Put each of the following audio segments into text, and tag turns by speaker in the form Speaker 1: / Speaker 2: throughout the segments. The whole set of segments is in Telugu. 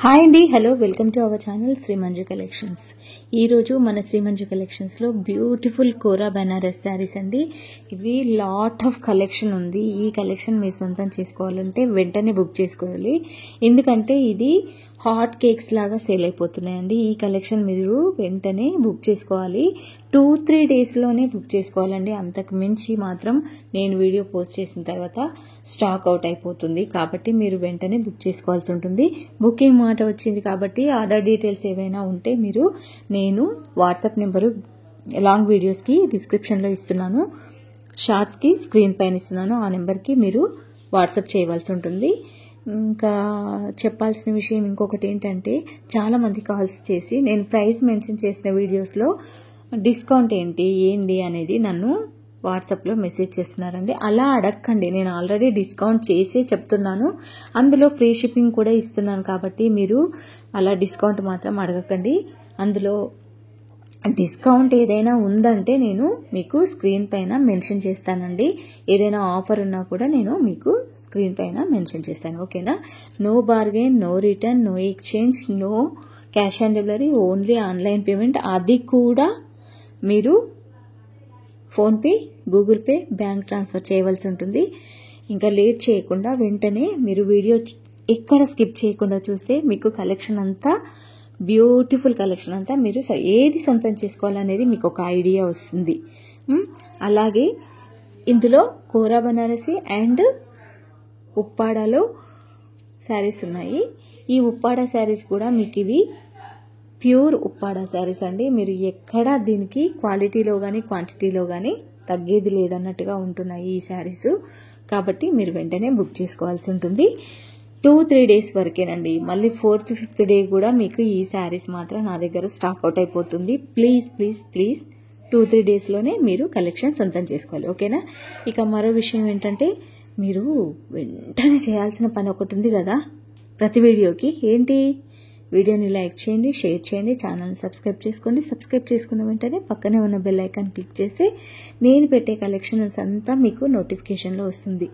Speaker 1: హాయ్ అండి, hello, welcome to our channel Sri Manju collections. ఈరోజు మన శ్రీ మంజు కలెక్షన్స్లో బ్యూటిఫుల్ కోరా బనారస్ శారీస్ అండి. ఇవి లాట్ ఆఫ్ కలెక్షన్ ఉంది. ఈ కలెక్షన్ మీరు సొంతం చేసుకోవాలంటే వెంటనే బుక్ చేసుకోవాలి, ఎందుకంటే ఇది హాట్ కేక్స్ లాగా సేల్ అయిపోతున్నాయండి. ఈ కలెక్షన్ మీరు వెంటనే బుక్ చేసుకోవాలి. 2-3 డేస్లోనే బుక్ చేసుకోవాలండి. అంతకు మించి మాత్రం నేను వీడియో పోస్ట్ చేసిన తర్వాత స్టాక్ అవుట్ అయిపోతుంది. కాబట్టి మీరు వెంటనే బుక్ చేసుకోవాల్సి ఉంటుంది. బుకింగ్ మాట వచ్చింది కాబట్టి ఆర్డర్ డీటెయిల్స్ ఏవైనా ఉంటే మీరు నేను వాట్సాప్ నెంబరు లాంగ్ వీడియోస్కి డిస్క్రిప్షన్లో ఇస్తున్నాను, షార్ట్స్కి స్క్రీన్ పైన ఇస్తున్నాను. ఆ నెంబర్కి మీరు వాట్సాప్ చేయవలసి ఉంటుంది. ఇంకా చెప్పాల్సిన విషయం ఇంకొకటి ఏంటంటే, చాలామంది కాల్స్ చేసి నేను ప్రైస్ మెన్షన్ చేసిన వీడియోస్లో డిస్కౌంట్ ఏంది అనేది నన్ను వాట్సాప్లో మెసేజ్ చేస్తున్నారండి. అలా అడగకండి, నేను ఆల్రెడీ డిస్కౌంట్ చేసే చెప్తున్నాను, అందులో ఫ్రీ షిప్పింగ్ కూడా ఇస్తున్నాను. కాబట్టి మీరు అలా డిస్కౌంట్ మాత్రం అడగకండి. అందులో డిస్కౌంట్ ఏదైనా ఉందంటే నేను మీకు స్క్రీన్ పైన మెన్షన్ చేస్తానండి. ఏదైనా ఆఫర్ ఉన్నా కూడా నేను మీకు స్క్రీన్ పైన మెన్షన్ చేస్తాను, ఓకేనా? No bargain, no return, no exchange, no cash on delivery, only online payment. అది కూడా మీరు PhonePe, Google Pay, bank transfer చేయవలసి ఉంటుంది. ఇంకా లేట్ చేయకుండా వెంటనే మీరు వీడియో ఎక్కడ స్కిప్ చేయకుండా చూస్తే మీకు కలెక్షన్ అంతా, బ్యూటిఫుల్ కలెక్షన్ అంతా మీరు ఏది సొంతం చేసుకోవాలనేది మీకు ఒక ఐడియా వస్తుంది. అలాగే ఇందులో కోరా బనారసి అండ్ ఉప్పాడలో శారీస్ ఉన్నాయి. ఈ ఉప్పాడ శారీస్ కూడా మీకు ఇవి ప్యూర్ ఉప్పాడ శారీస్ అండి. మీరు ఎక్కడ దీనికి క్వాలిటీలో కానీ క్వాంటిటీలో కానీ తగ్గేది లేదన్నట్టుగా ఉంటున్నాయి ఈ శారీస్. కాబట్టి మీరు వెంటనే బుక్ చేసుకోవాల్సి ఉంటుంది. 2-3 డేస్ వరకేనండి. మళ్ళీ 4th, 5th డే కూడా మీకు ఈ శారీస్ మాత్రం నా దగ్గర స్టాక్ అవుట్ అయిపోతుంది. ప్లీజ్ 2-3 డేస్లోనే మీరు కలెక్షన్ సొంతం చేసుకోవాలి, ఓకేనా? ఇక మరో విషయం ఏంటంటే, మీరు వెంటనే చేయాల్సిన పని ఒకటి ఉంది కదా ప్రతి వీడియోకి. ఏంటి? వీడియోని లైక్ చేయండి, షేర్ చేయండి, ఛానల్ని సబ్స్క్రైబ్ చేసుకోండి. సబ్స్క్రైబ్ చేసుకున్న వెంటనే పక్కనే ఉన్న బెల్ ఐకాన్ క్లిక్ చేస్తే నేను పెట్టే కలెక్షన్స్ అంతా మీకు నోటిఫికేషన్లో వస్తుంది.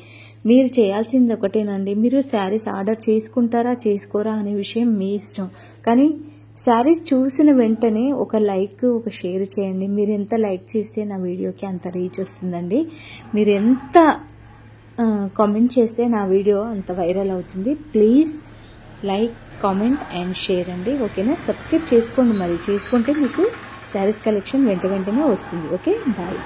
Speaker 1: మీరు చేయాల్సింది ఒకటేనండి, మీరు శారీస్ ఆర్డర్ చేసుకుంటారా చేసుకోరా అనే విషయం మీ ఇష్టం. కానీ శారీస్ చూసిన వెంటనే ఒక లైక్, ఒక షేర్ చేయండి. మీరు ఎంత లైక్ చేస్తే నా వీడియోకి అంత రీచ్ వస్తుందండి. మీరు ఎంత కామెంట్ చేస్తే నా వీడియో అంత వైరల్ అవుతుంది. Please like, comment and share అండి, ఓకేనా? సబ్స్క్రైబ్ చేసుకోండి. మరి చేసుకుంటే మీకు శారీస్ కలెక్షన్ వెంటనే వస్తుంది. Okay, bye.